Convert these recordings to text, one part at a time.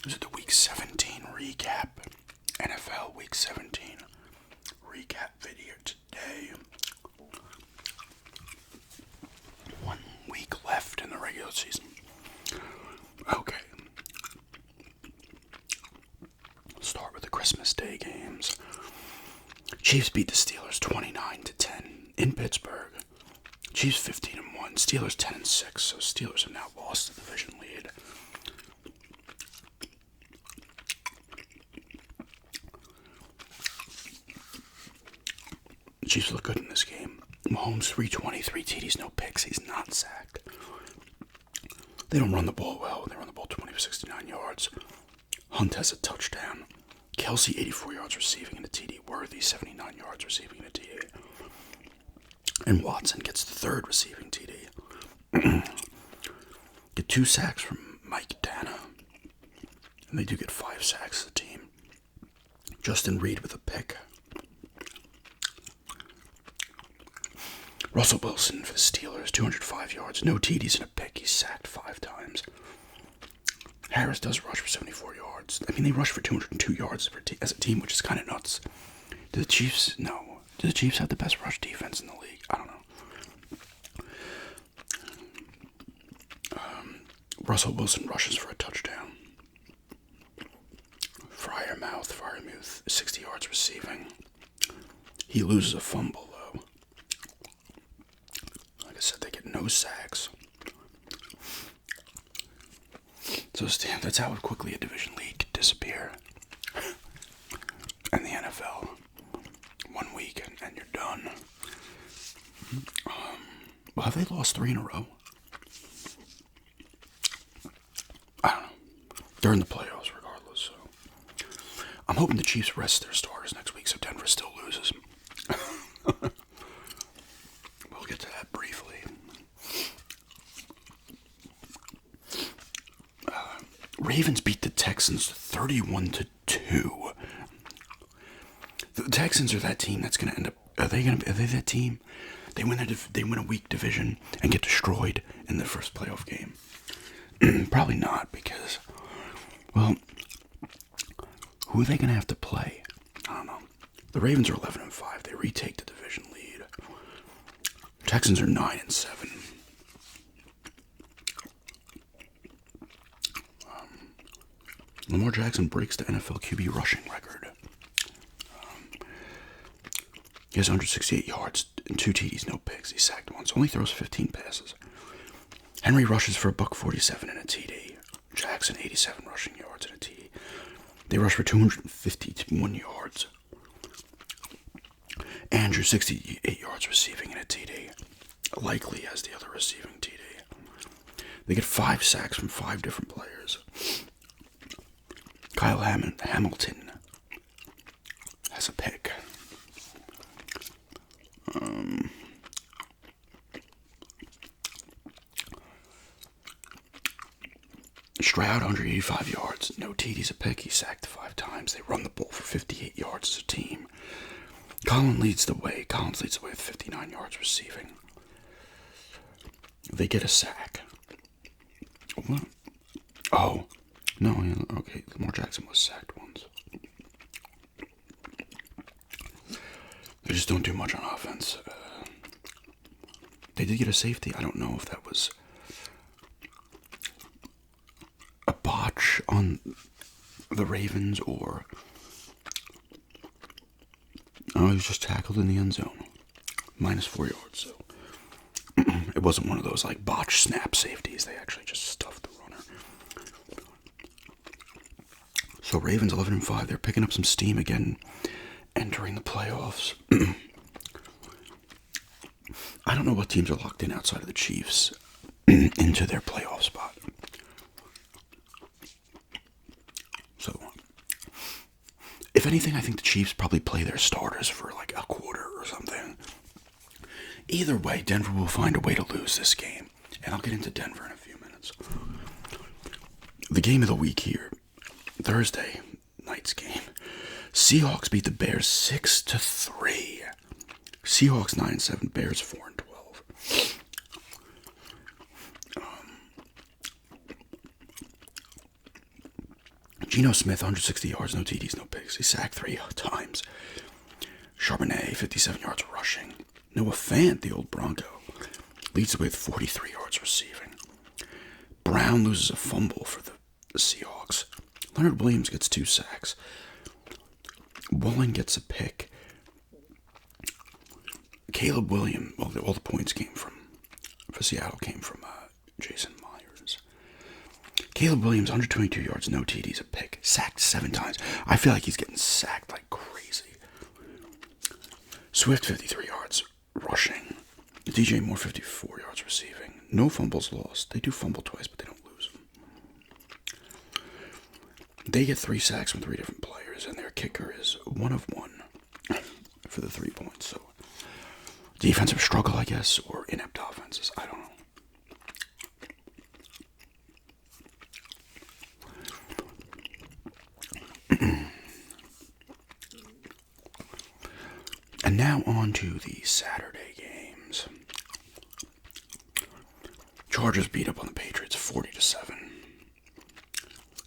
This is the Week 17 recap. NFL Week 17 recap video today. 1 week left in the regular season. Okay. Let's start with the Christmas Day games. Chiefs beat the Steelers 29-10 in Pittsburgh. Chiefs 15-1, Steelers 10-6, so Steelers have now lost the division lead. The Chiefs look good in this game. Mahomes 323 TDs, no picks. He's not sacked. They don't run the ball well. They run the ball 20 for 69 yards. Hunt has a touchdown. Kelsey 84 yards receiving and a TD. Worthy 79 yards receiving and a TD. And Watson gets the third receiving TD. Get 2 sacks from Mike Dana. And they do get 5 sacks as a team. Justin Reed with a pick. Russell Wilson for the Steelers, 205 yards, no TDs and a pick. He's sacked 5 times. Harris does rush for 74 yards. I mean, they rush for 202 yards as a team, which is kind of nuts. Do the Chiefs? No. Do the Chiefs have the best rush defense in the league? I don't know. Russell Wilson rushes for a touchdown. Freiermuth, 60 yards receiving. He loses a fumble, though. Like I said, they get no sacks. So that's how quickly a division lead could disappear. In the NFL. 1 week and you're done. Well, have they lost 3 in a row? I don't know. They're in the playoffs regardless, so. I'm hoping the Chiefs rest their starters next week so Denver still loses. We'll get to that briefly. Ravens beat the Texans 31-2. The Texans are that team that's going to end up. Are they that team? They win a weak division and get destroyed in the first playoff game. Probably not, because, well, who are they going to have to play? I don't know. The Ravens are 11-5. They retake the division lead. The Texans are 9-7. Lamar Jackson breaks the NFL QB rushing record. He has 168 yards and 2 TDs, no picks. He sacked once. Only throws 15 passes. Henry rushes for $147 and a TD. Jackson 87 rushing yards and a TD. They rush for 251 yards. Andrew 68 yards receiving and a TD. Likely has the other receiving TD. They get 5 sacks from 5 different players. Kyle Hamilton has a pick. Stroud, 185 yards, no TDs, a pick. He sacked 5 times. They run the ball for 58 yards as a team. Collins leads the way with 59 yards receiving. They get a sack. What? Oh, no, okay. Lamar Jackson was sacked once. They just don't do much on offense. They did get a safety. I don't know if that was a botch on the Ravens or he was just tackled in the end zone. -4 yards, so it wasn't one of those like botch snap safeties. They actually just stuffed the runner. So Ravens 11-5. They're picking up some steam again, entering the playoffs. I don't know what teams are locked in outside of the Chiefs into their playoff spot. So, if anything, I think the Chiefs probably play their starters for like a quarter or something. Either way, Denver will find a way to lose this game. And I'll get into Denver in a few minutes. The game of the week here. Thursday night's game. Seahawks beat the Bears 6-3. Seahawks 9-7, Bears 4-12. Geno Smith, 160 yards, no TDs, no picks. He sacked 3 times. Charbonnet, 57 yards rushing. Noah Fant, the old Bronco, leads with 43 yards receiving. Brown loses a fumble for the Seahawks. Leonard Williams gets 2 sacks. Woolen gets a pick. Caleb Williams, well, all the points for Seattle came from Jason Myers. Caleb Williams, 122 yards, no TDs, a pick. Sacked 7 times. I feel like he's getting sacked like crazy. Swift, 53 yards rushing. DJ Moore, 54 yards receiving. No fumbles lost. They do fumble twice, but they don't lose them. They get 3 sacks from 3 different players, and their kicker is 1 of 1 for the 3 points. So, defensive struggle, I guess, or inept offenses. I don't know. And now on to the Saturday games. Chargers beat up on the Patriots 40-7.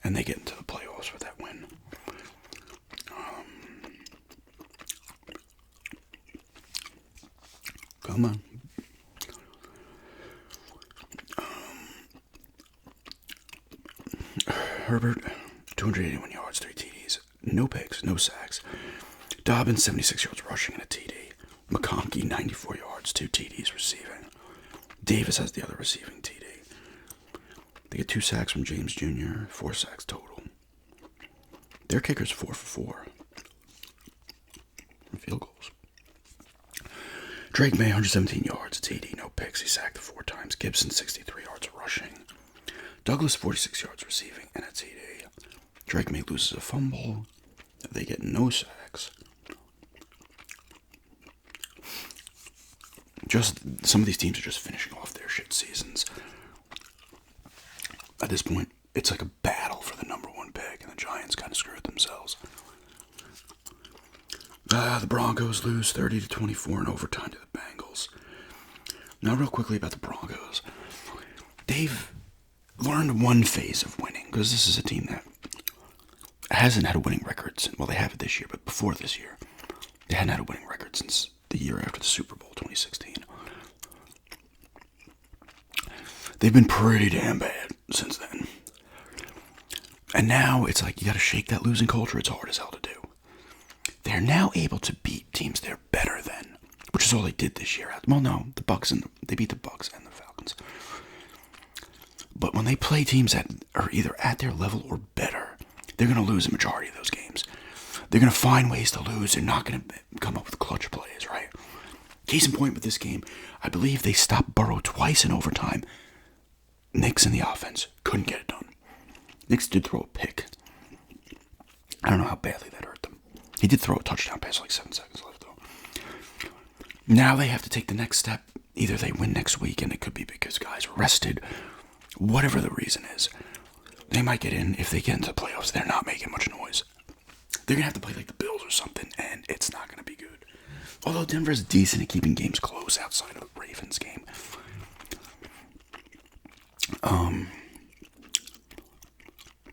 And they get into the playoffs with that win. Come on. Herbert, 281 yards, 3 TDs. No picks, no sacks. Dobbins, 76 yards rushing and a TD. McConkey, 94 yards, 2 TDs receiving. Davis has the other receiving TD. They get 2 sacks from James Jr., 4 sacks total. Their kicker's 4 for 4. Field goals. Drake May, 117 yards, TD, no picks. He sacked 4 times. Gibson, 63 yards rushing. Douglas, 46 yards receiving and a TD. Drake May loses a fumble. They get no sacks. Just some of these teams are just finishing off their shit seasons. At this point, it's like a battle for the number 1 pick, and the Giants kind of screwed themselves. The Broncos lose 30-24 in overtime to the Bengals. Now, real quickly about the Broncos. They've learned one phase of winning, because this is a team that hasn't had a winning record since, well, they have it this year, but before this year, they hadn't had a winning record since the year after the Super Bowl, 2016. They've been pretty damn bad since then. And now it's like you gotta shake that losing culture. It's hard as hell to do. They're now able to beat teams they're better than, which is all they did this year. Well, no, they beat the Bucs and the Falcons. But when they play teams that are either at their level or better, they're gonna lose a majority of those games. They're gonna find ways to lose. They're not gonna come up with clutch plays, right? Case in point with this game, I believe they stopped Burrow twice in overtime. Knicks in the offense couldn't get it done. Knicks did throw a pick. I don't know how badly that hurt them. He did throw a touchdown pass like 7 seconds left, though. Now they have to take the next step. Either they win next week, and it could be because guys are rested. Whatever the reason is, they might get in. If they get into the playoffs, they're not making much noise. They're going to have to play like the Bills or something, and it's not going to be good. Although Denver's decent at keeping games close outside of the Ravens game.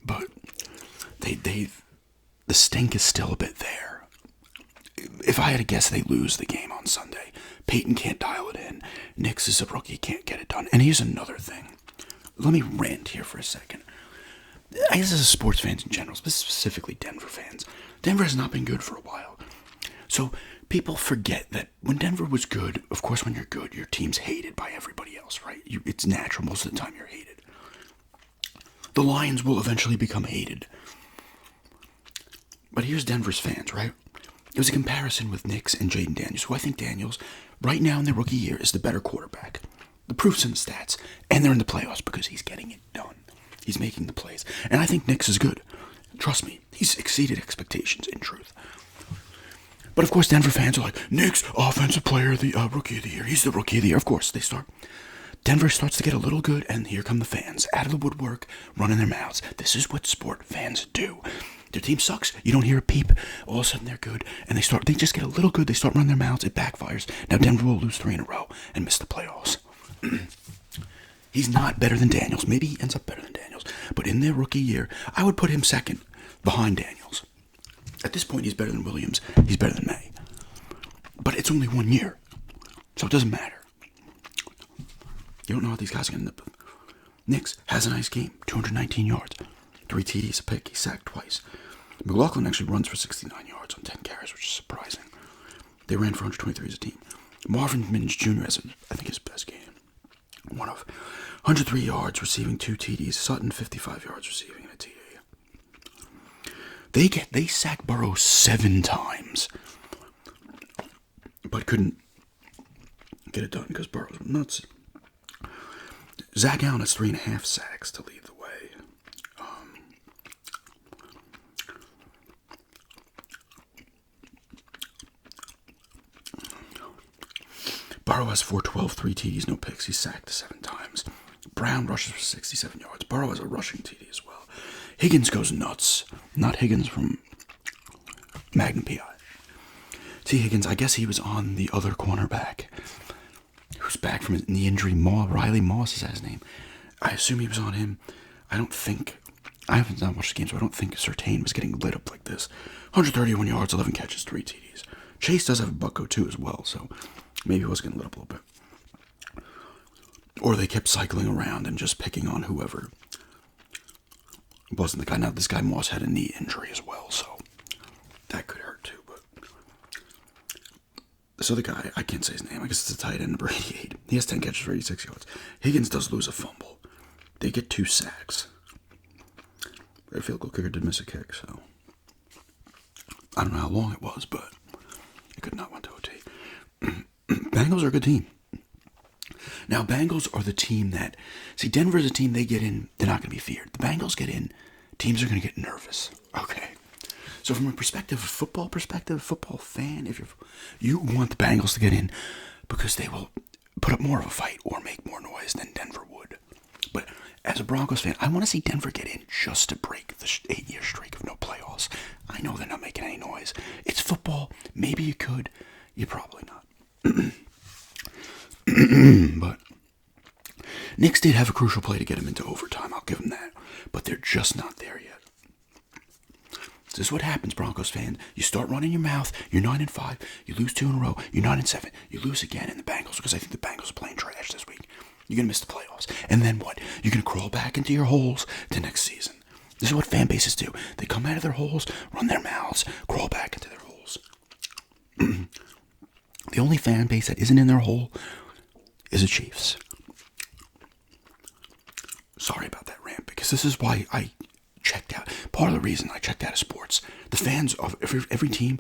But the stink is still a bit there. If I had to guess, they lose the game on Sunday. Peyton can't dial it in. Nix is a rookie, can't get it done. And here's another thing. Let me rant here for a second. I guess as sports fans in general, specifically Denver fans, Denver has not been good for a while. So people forget that when Denver was good, of course when you're good, your team's hated by everybody else, right? It's natural most of the time you're hated. The Lions will eventually become hated. But here's Denver's fans, right? It was a comparison with Knicks and Jaden Daniels, who I think Daniels, right now in their rookie year, is the better quarterback. The proof's in the stats, and they're in the playoffs because he's getting it done. He's making the plays. And I think Knicks is good. Trust me, he's exceeded expectations, in truth. But of course, Denver fans are like, Knicks, offensive player of the rookie of the year. He's the rookie of the year. Of course, Denver starts to get a little good, and here come the fans, out of the woodwork, running their mouths. This is what sport fans do. Their team sucks. You don't hear a peep. All of a sudden, they're good, and they just get a little good. They start running their mouths. It backfires. Now Denver will lose 3 in a row and miss the playoffs. He's not better than Daniels. Maybe he ends up better than Daniels. But in their rookie year, I would put him second. behind Daniels. At this point, he's better than Williams. He's better than May. But it's only 1 year, so it doesn't matter. You don't know what these guys are going to end up with. Nix has a nice game, 219 yards, 3 TDs, a pick. He sacked twice. McLaughlin actually runs for 69 yards on 10 carries, which is surprising. They ran for 123 as a team. Marvin Mims Jr. has, I think, his best game. One of 103 yards, receiving 2 TDs. Sutton, 55 yards, receiving and a TD. They sacked Burrow 7 times, but couldn't get it done because Burrow's nuts. Zach Allen has 3.5 sacks to lead the way. Burrow has 412, 3 TDs, no picks. He's sacked 7 times. Brown rushes for 67 yards. Burrow has a rushing TD as well. Higgins goes nuts. Not Higgins from Magnum PI. T. Higgins, I guess he was on the other cornerback who's back from his knee injury. Riley Moss is his name. I assume he was on him. I haven't watched the game, so I don't think Surtain was getting lit up like this. 131 yards, 11 catches, 3 TDs. Chase does have a bucko too as well, so maybe he was getting lit up a little bit. Or they kept cycling around and just picking on whoever wasn't the guy. Now, this guy Moss had a knee injury as well, so that could hurt too. But this other guy, I can't say his name. I guess it's a tight end, number 88. He has 10 catches for 86 yards. Higgins does lose a fumble. They get 2 sacks. Their field goal kicker did miss a kick, so I don't know how long it was, but it could not went to OT. Bengals are a good team. Now, Bengals are the team that... See, Denver's a team, they get in, they're not going to be feared. The Bengals get in, teams are going to get nervous. Okay. So from a football fan, if you want the Bengals to get in because they will put up more of a fight or make more noise than Denver would. But as a Broncos fan, I want to see Denver get in just to break the 8-year streak of no playoffs. I know they're not making any noise. It's football. Maybe you could. You're probably not. But Knicks did have a crucial play to get him into overtime. I'll give him that. But they're just not there yet. This is what happens, Broncos fan. You start running your mouth. You're 9-5. You lose 2 in a row. You're 9-7. You lose again in the Bengals because I think the Bengals are playing trash this week. You're going to miss the playoffs. And then what? You're going to crawl back into your holes to next season. This is what fan bases do. They come out of their holes, run their mouths, crawl back into their holes. The only fan base that isn't in their hole is the Chiefs. Sorry about that rant, because this is why I checked out. Part of the reason I checked out of sports, the fans of every team,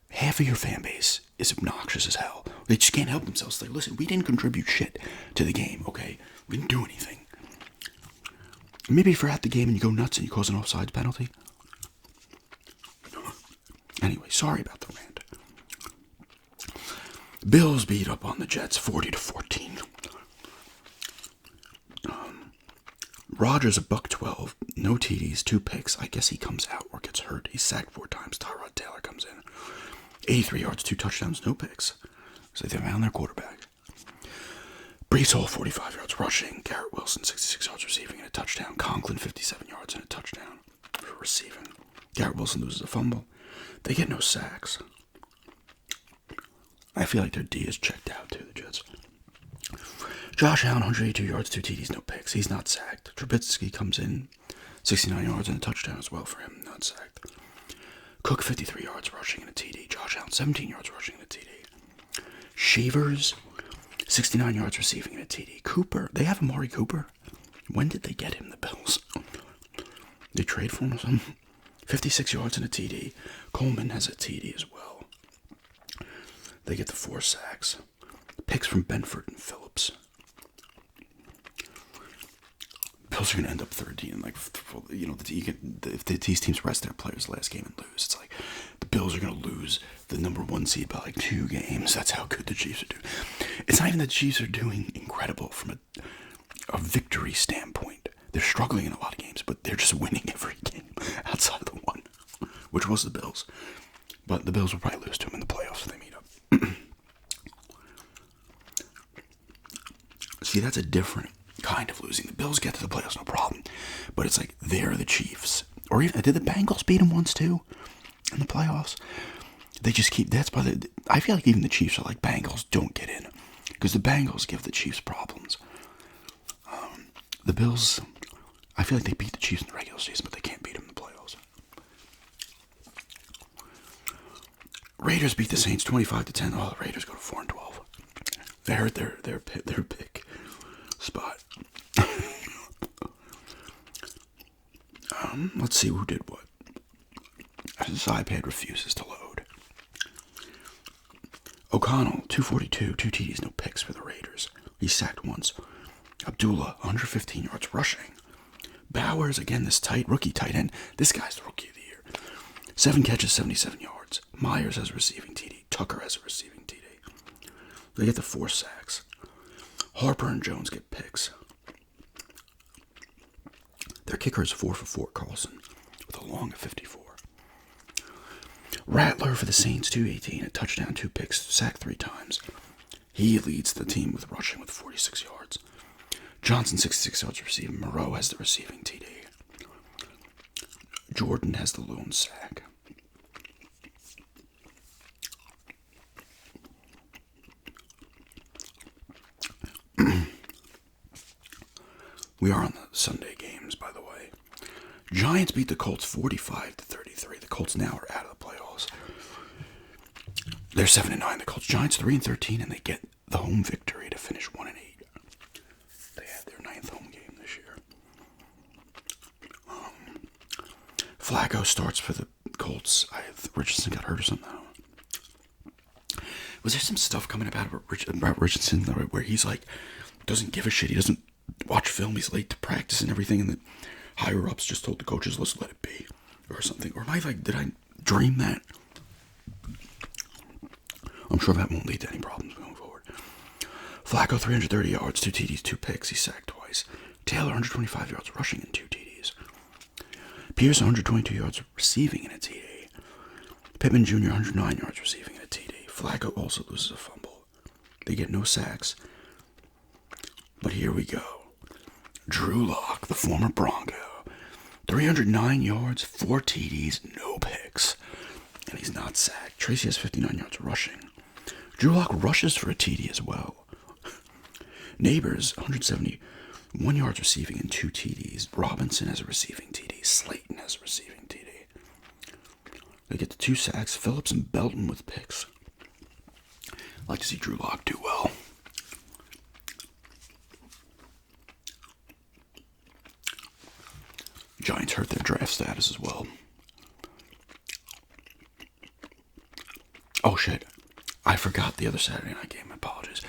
half of your fan base is obnoxious as hell. They just can't help themselves. Like, listen, we didn't contribute shit to the game, okay? We didn't do anything. Maybe if you're at the game and you go nuts and you cause an offsides penalty. Anyway, sorry about the rant. Bills beat up on the Jets 40-14. Rodgers, $112, no TDs, 2 picks. I guess he comes out or gets hurt. He's sacked 4 times. Tyrod Taylor comes in. 83 yards, 2 touchdowns, no picks. So they found their quarterback. Brees Hall, 45 yards rushing. Garrett Wilson, 66 yards receiving and a touchdown. Conklin, 57 yards and a touchdown for receiving. Garrett Wilson loses a fumble. They get no sacks. I feel like their D is checked out too, the Jets. Josh Allen, 182 yards, 2 TDs, no picks. He's not sacked. Trubisky comes in, 69 yards and a touchdown as well for him, not sacked. Cook, 53 yards rushing and a TD. Josh Allen, 17 yards rushing and a TD. Shavers, 69 yards receiving and a TD. Cooper, they have Amari Cooper. When did they get him, the Bills? They trade for him or something? 56 yards and a TD. Coleman has a TD as well. They get the 4 sacks. Picks from Benford and Phillips. Bills are going to end up 13. Like, you know, if these teams rest their players last game and lose, it's like the Bills are going to lose the number 1 seed by like 2 games. That's how good the Chiefs are doing. It's not even that the Chiefs are doing incredible from a victory standpoint. They're struggling in a lot of games, but they're just winning every game outside of the one, which was the Bills. But the Bills will probably lose to them in the playoffs if they meet up. See, that's a different kind of losing. The Bills get to the playoffs, no problem. But it's like they're the Chiefs, Or even, did the Bengals beat them once too in the playoffs? They just keep, I feel like even the Chiefs are like, Bengals don't get in. Because the Bengals give the Chiefs problems. The Bills, I feel like they beat the Chiefs in the regular season, but they can't beat them in the playoffs. Raiders beat the Saints 25-10. Oh, the Raiders go to 4-12. They hurt their pick spot. Let's see who did what. This iPad refuses to load. O'Connell, 242, 2 TDs, no picks for the Raiders. He sacked once. Abdullah, 115 yards rushing. Bowers, again, this rookie tight end. This guy's the rookie of the year. 7 catches, 77 yards. Myers has a receiving TD. Tucker has a receiving TD. They get the 4 sacks. Harper and Jones get picks. Their kicker is 4 for 4, Carlson, with a long of 54. Rattler for the Saints, 218, a touchdown, 2 picks, sacked 3 times. He leads the team with rushing with 46 yards. Johnson, 66 yards receiving. Moreau has the receiving TD. Jordan has the lone sack. We are on the Sunday games, by the way. Giants beat the Colts 45-33. The Colts now are out of the playoffs. They're 7-9. The Colts. Giants 3-13, and they get the home victory to finish 1-8. They had their 9th home game this year. Flacco starts for the Colts. Richardson got hurt or something. Was there some stuff coming about Richardson where he's like doesn't give a shit? He doesn't watch film. He's late to practice and everything, and the higher ups just told the coaches, let's let it be, or something. Or am I like, did I dream that? I'm sure that won't lead to any problems going forward. Flacco, 330 yards, 2 TDs, 2 picks. He sacked twice. Taylor, 125 yards rushing and 2 TDs. Pierce, 122 yards receiving and a TD. Pittman Jr., 109 yards receiving and a TD. Flacco also loses a fumble. They get no sacks. But here we go. Drew Lock, the former Bronco, 309 yards, 4 TDs, no picks. And he's not sacked. Tracy has 59 yards rushing. Drew Lock rushes for a TD as well. Neighbors, 171 yards receiving and 2 TDs. Robinson has a receiving TD. Slayton has a receiving TD. They get the 2 sacks. Phillips and Belton with picks. I'd like to see Drew Lock do well. Giants hurt their draft status as well. Oh shit. I forgot the other Saturday night game. My apologies.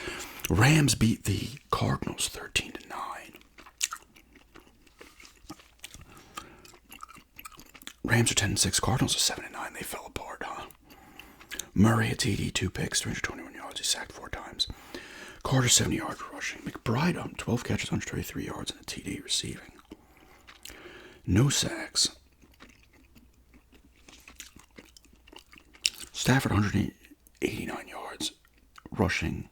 Rams beat the Cardinals 13-9. Rams are 10-6. Cardinals are 7-9. They fell apart, huh? Murray, a TD, 2 picks, 321 yards. He sacked 4 times. Carter, 70 yards rushing. McBride, 12 catches, 123 yards, and a TD receiving. No sacks. Stafford, 189 yards rushing.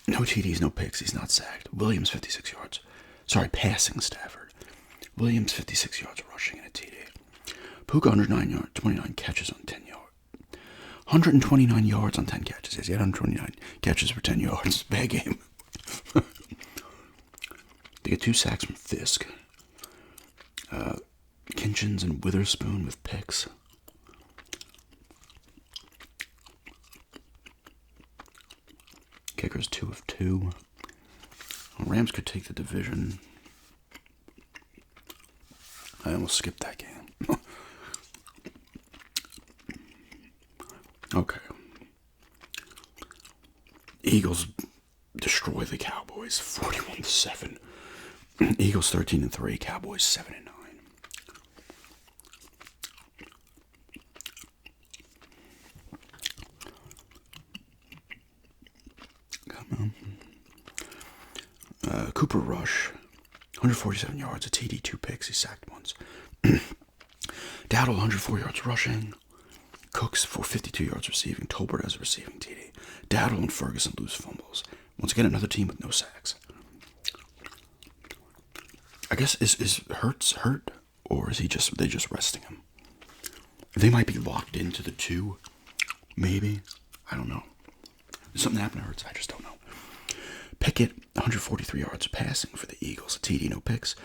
No TDs, no picks. He's not sacked. Williams, 56 yards. Passing Stafford. Williams, 56 yards rushing and a TD. Puka, 109 yards, 29 catches on 10 yards. 129 yards on 10 catches. Yes, he had 129 catches for 10 yards. Bad game. They get 2 sacks from Fisk. Kinchins and Witherspoon with picks. Kicker's 2 of 2. Rams could take the division. I almost skipped that game. Okay. Eagles destroy the Cowboys 41-7. Eagles 13-3. Cowboys 7-9. Come on. Cooper Rush, 147 yards, a TD, 2 picks. He sacked once. Dowdle, 104 yards rushing. Cooks for 52 yards receiving. Tolbert has a receiving TD. Dowdle and Ferguson lose fumbles. Once again, another team with no sacks. I guess is Hurts hurt, or is they just resting him? They might be locked into the 2, maybe. I don't know. Something happened to Hurts. I just don't know. Pickett, 143 yards passing for the Eagles. A TD, no picks.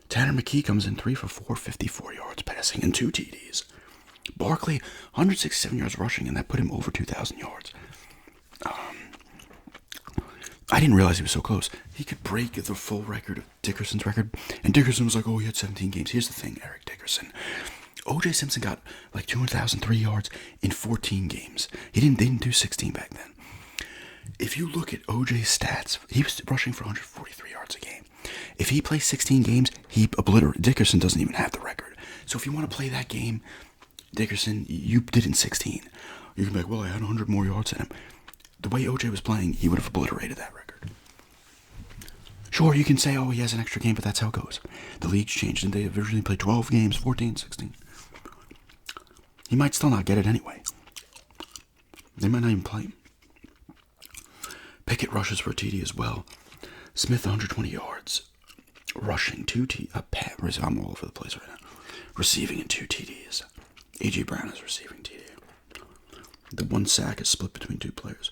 Tanner McKee comes in 3 for 4, 54 yards passing and 2 TDs. Barkley, 167 yards rushing, and that put him over 2,000 yards. I didn't realize he was so close. He could break the full record of Dickerson's record, and Dickerson was like, oh, he had 17 games. Here's the thing, Eric Dickerson. O.J. Simpson got like 2,003 yards in 14 games. They didn't do 16 back then. If you look at O.J.'s stats, he was rushing for 143 yards a game. If he plays 16 games, he obliterates. Dickerson doesn't even have the record. So if you want to play that game, Dickerson, you did in 16. You can be like, well, I had 100 more yards than him. The way O.J. was playing, he would have obliterated that record. Sure, you can say, oh, he has an extra game, but that's how it goes. The league's changed, and they originally played 12 games, 14, 16. He might still not get it anyway. They might not even play him. Pickett rushes for a TD as well. Smith, 120 yards. Rushing, 2 TDs. I'm all over the place right now. Receiving and 2 TDs. A.J. Brown is receiving TD. The 1 sack is split between 2 players.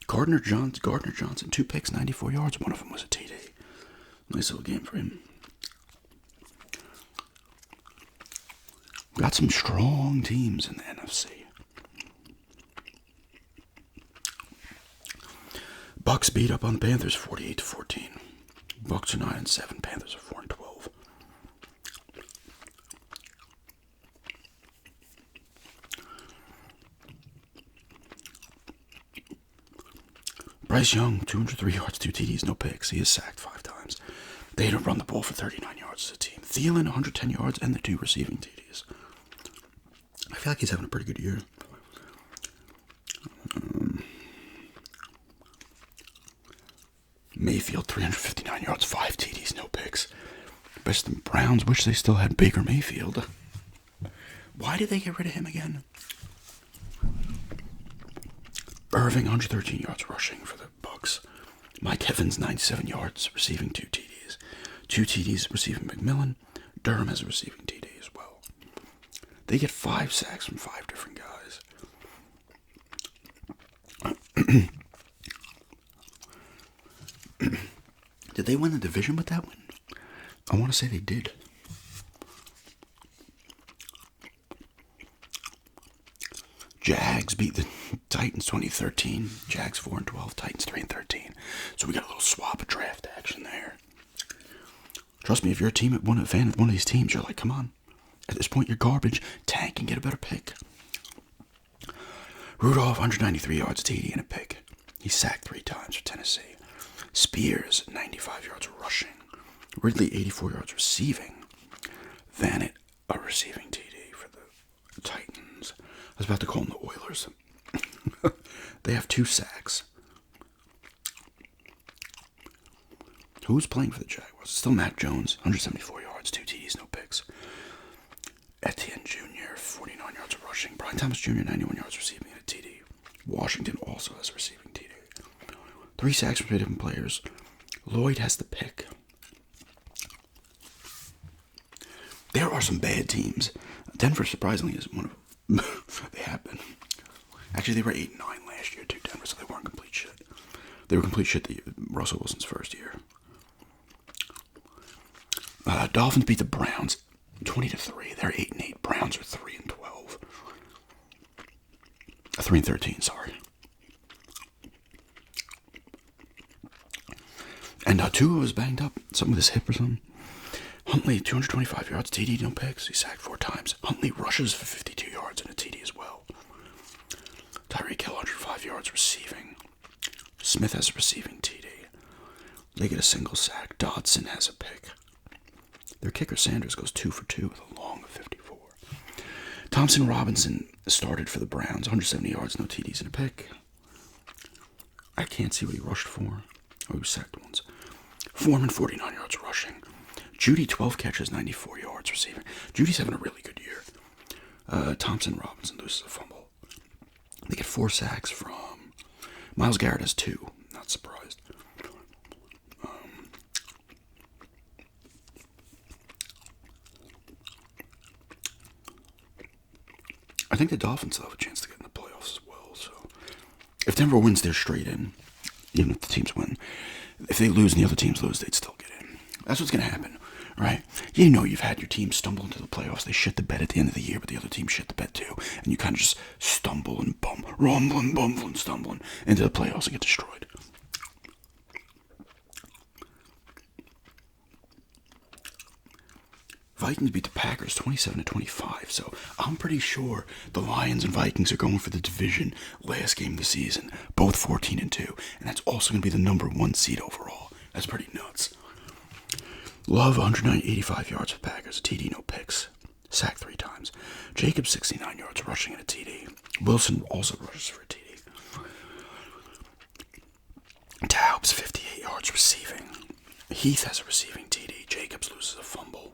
Gardner Johnson, 2 picks, 94 yards. One of them was a TD. Nice little game for him. Got some strong teams in the NFC. Bucks beat up on the Panthers 48-14. Bucks are 9-7. Panthers are 4-12. Bryce Young, 203 yards, 2 TDs, no picks. He is sacked 5 times. They had to run the ball for 39 yards as a team. Thielen, 110 yards, and the 2 receiving TDs. I feel like he's having a pretty good year. Mayfield, 359 yards, 5 TDs, no picks. Best the Browns wish they still had Baker Mayfield. Why did they get rid of him again? Irving, 113 yards rushing for the Bucks. Mike Evans, 97 yards, receiving 2 TDs. 2 TDs receiving McMillan. Durham has a receiving TD as well. They get 5 sacks from 5 different guys. Did they win the division with that win? I want to say they did. Jags beat the Titans 2013. Jags 4-12, Titans 3-13. So we got a little swap of draft action there. Trust me, if you're a fan of one of these teams, you're like, come on. At this point, you're garbage. Tank and get a better pick. Rudolph, 193 yards, TD and a pick. He's sacked 3 times for Tennessee. Spears, 95 yards rushing. Ridley, 84 yards receiving. Vanett, a receiving TD for the Titans. I was about to call them the Oilers. They have 2 sacks. Who's playing for the Jaguars? It's still Mac Jones, 174 yards, 2 TDs, no picks. Etienne Jr., 49 yards rushing. Brian Thomas Jr., 91 yards receiving and a TD. Washington also has a receiving TD. 3 sacks for different players. Lloyd has the pick. There are some bad teams. Denver, surprisingly, is one of them. They have been. Actually, they were 8-9 last year, too, Denver, so they weren't complete shit. They were complete shit Russell Wilson's first year. Dolphins beat the Browns 20-3. They're 8-8. Browns are 3-12. 3-13, sorry. And Tua was banged up, something with his hip or something. Huntley, 225 yards, TD, no picks. He sacked 4 times. Huntley rushes for 52 yards and a TD as well. Tyreek Hill, 105 yards receiving. Smith has a receiving TD. They get a single sack. Dodson has a pick. Their kicker Sanders goes 2 for 2 with a long of 54. Thompson Robinson started for the Browns, 170 yards, no TDs and a pick. I can't see what he rushed for. Oh, he was sacked once. Foreman, 49 yards rushing. Judy, 12 catches, 94 yards receiving. Judy's having a really good year. Thompson Robinson loses a fumble. They get 4 sacks from Myles Garrett has 2. Not surprised. I think the Dolphins will have a chance to get in the playoffs as well. So if Denver wins, they're straight in. Even if the teams win. If they lose and the other teams lose, they'd still get in. That's what's going to happen, right? You know you've had your team stumble into the playoffs. They shit the bed at the end of the year, but the other team shit the bed too. And you kind of just stumble and rumbling, stumbling into the playoffs and get destroyed. Vikings beat the Packers 27-25, so I'm pretty sure the Lions and Vikings are going for the division last game of the season, both 14-2, and that's also going to be the number 1 seed overall. That's pretty nuts. Love 185 yards for Packers, TD, no picks, sacked 3 times. Jacobs 69 yards rushing and a TD. Wilson also rushes for a TD. Taubes 58 yards receiving. Heath has a receiving TD. Jacobs loses a fumble.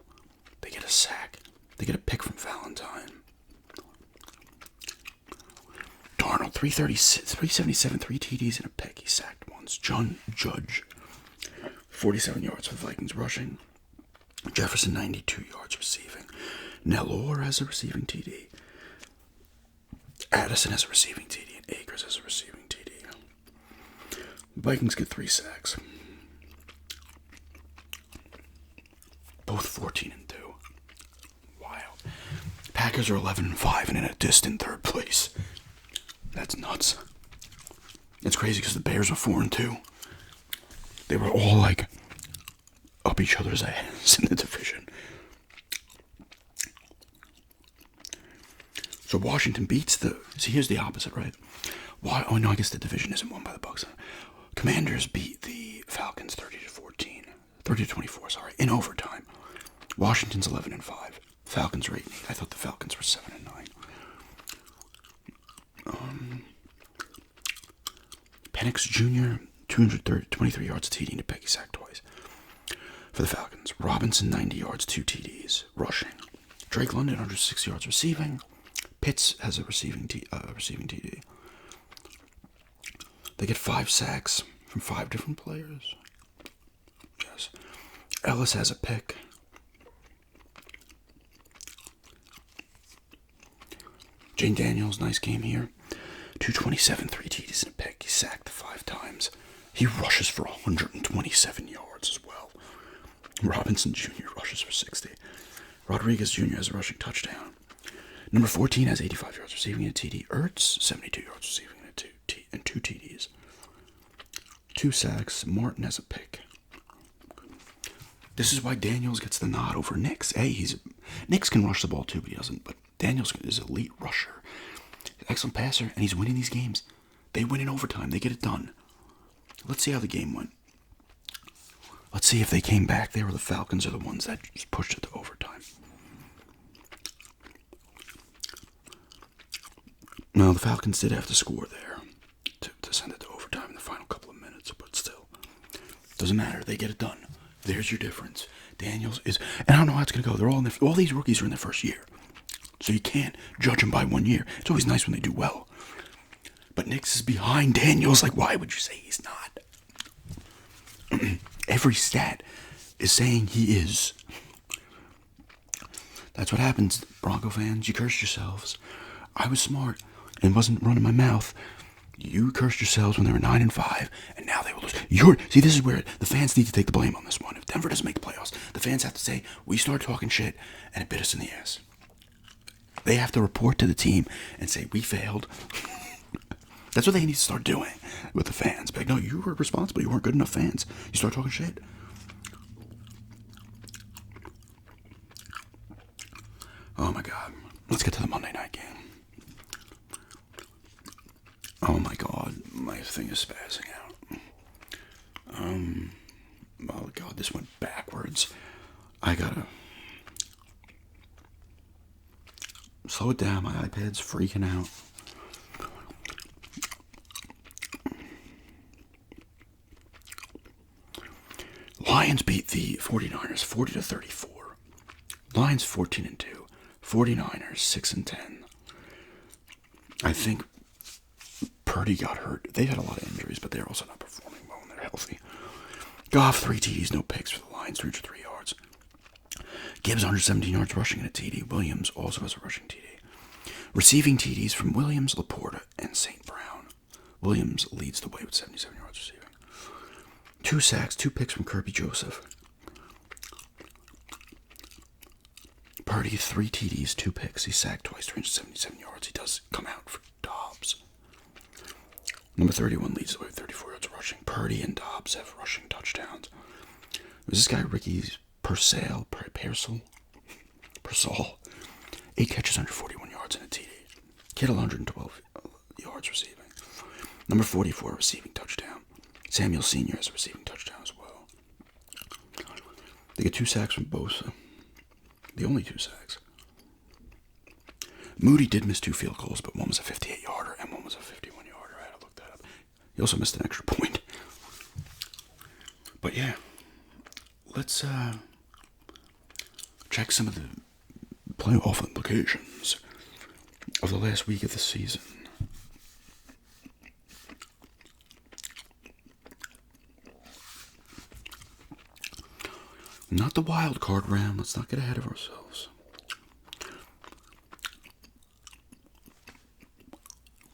They get a sack. They get a pick from Valentine. Darnold, 377, 3 TDs and a pick. He sacked once. John Judge, 47 yards for the Vikings rushing. Jefferson, 92 yards receiving. Nelor has a receiving TD. Addison has a receiving TD. And Akers has a receiving TD. The Vikings get 3 sacks. Both 14-2. Packers are 11-5 and in a distant 3rd place. That's nuts. It's crazy because the Bears are 4-2. They were all like up each other's ass in the division. So Washington beats the. See, here's the opposite, right? Why? Oh no, I guess the division isn't won by the Bucs. Commanders beat the Falcons 30-24. Sorry, in overtime. Washington's 11-5. Falcons are 8-8. I thought the Falcons were 7-9. Penix Jr., 223 yards TD and a pick. He sacked twice. For the Falcons, Robinson 90 yards, 2 TDs rushing. Drake London 106 yards receiving. Pitts has a receiving TD. They get 5 sacks from 5 different players. Yes. Ellis has a pick. Jane Daniels, nice game here. 227, 3 TDs and a pick. He sacked 5 times. He rushes for 127 yards as well. Robinson Jr. rushes for 60. Rodriguez Jr. has a rushing touchdown. Number 14 has 85 yards receiving and a TD. Ertz, 72 yards receiving and 2 TDs. 2 sacks. Martin has a pick. This is why Daniels gets the nod over Nix. Hey, Nix can rush the ball too, but he doesn't. But Daniels is an elite rusher. Excellent passer, and he's winning these games. They win in overtime. They get it done. Let's see how the game went. Let's see if they came back there or the Falcons are the ones that just pushed it to overtime. No, the Falcons did have to score there to send it to overtime in the final couple of minutes, but still. Doesn't matter. They get it done. There's your difference. Daniels is, and I don't know how it's going to go. They're all these rookies are in their first year. So you can't judge them by 1 year. It's always nice when they do well. But Nix is behind Daniels. Like, why would you say he's not? Every stat is saying he is. That's what happens, Bronco fans. You cursed yourselves. I was smart and wasn't running my mouth. You cursed yourselves when they were 9-5, and now they will lose. See, this is where the fans need to take the blame on this one. If Denver doesn't make the playoffs, the fans have to say, we started talking shit, and it bit us in the ass. They have to report to the team and say, we failed. That's what they need to start doing with the fans. Be like, no, you were responsible. You weren't good enough fans. You start talking shit. Oh, my God. Let's get to the Monday night game. Oh, my God. My thing is spazzing out. Oh, God, this went backwards. I gotta slow it down. My iPad's freaking out. Lions beat the 49ers 40-34. Lions 14-2. 49ers 6-10. I think Purdy got hurt. They've had a lot of injuries, but they're also not performing well when they're healthy. Goff 3 TDs, no picks for the Lions, 303 yards. Gibbs 117 yards rushing and a TD. Williams also has a rushing TD. Receiving TDs from Williams, Laporta, and St. Brown. Williams leads the way with 77 yards receiving. 2 sacks, 2 picks from Kirby Joseph. Purdy, 3 TDs, 2 picks. He sacked twice, 377 yards. He does come out for Dobbs. Number 31 leads the way with 34 yards rushing. Purdy and Dobbs have rushing touchdowns. There's this guy, Ricky Purcell. 8 catches, 141 yards and a TD. Kittle, 112 yards receiving. Number 44, receiving touchdown. Samuel Sr. has a receiving touchdown as well. They get 2 sacks from Bosa. The only 2 sacks. Moody did miss 2 field goals, but one was a 58-yarder and one was a 51-yarder. I had to look that up. He also missed an extra point. But yeah, let's check some of the playoff implications of the last week of the season. Not the wild card round. Let's not get ahead of ourselves.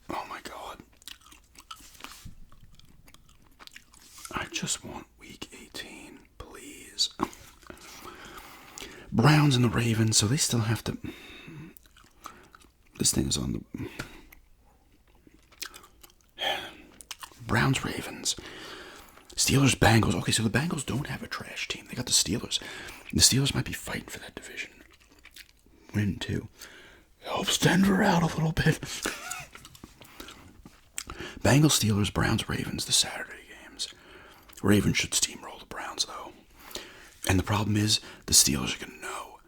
Oh my God. I just want week 18, please. Browns and the Ravens, so they still have to... This thing is on the... Browns, Ravens. Steelers, Bengals. Okay, so the Bengals don't have a trash team. They got the Steelers. The Steelers might be fighting for that division. Win, too. Helps Denver out a little bit. Bengals, Steelers, Browns, Ravens, the Saturday games. Ravens should steamroll the Browns, though. And the problem is, the Steelers are going to know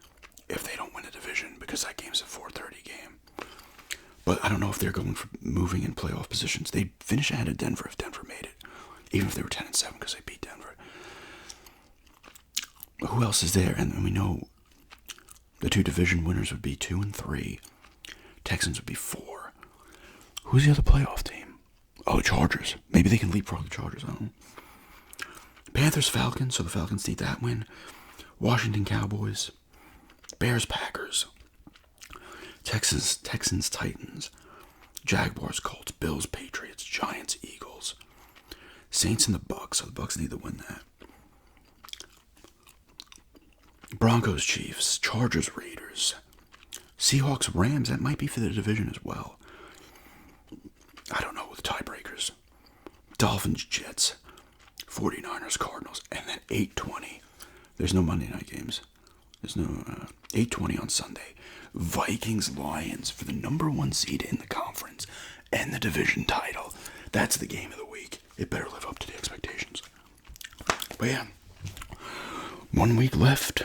if they don't win a division, because that game's a 4:30 game. But I don't know if they're going for moving in playoff positions. They'd finish ahead of Denver if Denver made it. Even if they were 10-7 because they beat Denver. Who else is there? And we know the 2 division winners would be 2 and 3. Texans would be 4. Who's the other playoff team? Oh, the Chargers. Maybe they can leapfrog the Chargers. I don't know. Panthers, Falcons. So the Falcons need that win. Washington, Cowboys. Bears, Packers. Texans, Titans. Jaguars, Colts. Bills, Patriots. Giants, Eagles. Saints and the Bucks, so the Bucks need to win that. Broncos, Chiefs, Chargers, Raiders, Seahawks, Rams, that might be for the division as well. I don't know, with tiebreakers. Dolphins, Jets, 49ers, Cardinals, and then 8:20. There's no Monday night games. There's no 8:20 on Sunday. Vikings, Lions for the number 1 seed in the conference and the division title. That's the game of the week. It better live up to the expectations. But yeah, 1 week left.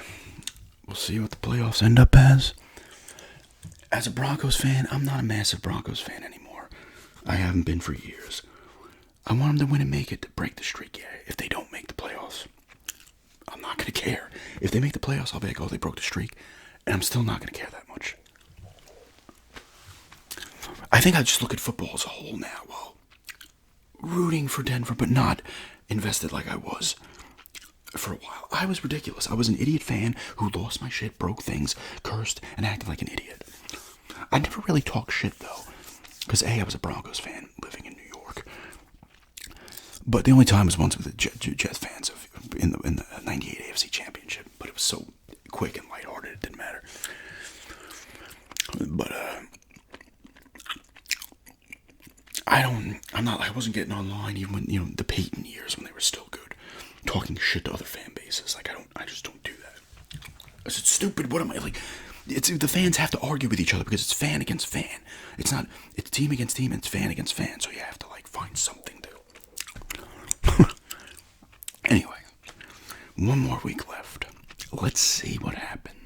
We'll see what the playoffs end up as. As a Broncos fan, I'm not a massive Broncos fan anymore. I haven't been for years. I want them to win and make it to break the streak. Yeah, if they don't make the playoffs, I'm not going to care. If they make the playoffs, I'll be like, oh, they broke the streak. And I'm still not going to care that much. I think I just look at football as a whole now. Well, rooting for Denver, but not invested like I was for a while. I was ridiculous. I was an idiot fan who lost my shit, broke things, cursed, and acted like an idiot. I never really talked shit, though, because I was a Broncos fan living in New York. But the only time was once with the Jets fans in the 98 AFC Championship, but it was so quick and lighthearted, it didn't matter. But, I wasn't getting online even when, the Peyton years when they were still good, talking shit to other fan bases. Like, I just don't do that. It's stupid. What am I, like, the fans have to argue with each other because it's fan against fan. It's team against team, it's fan against fan, so you have to, like, find something to. Anyway, 1 more week left. Let's see what happens.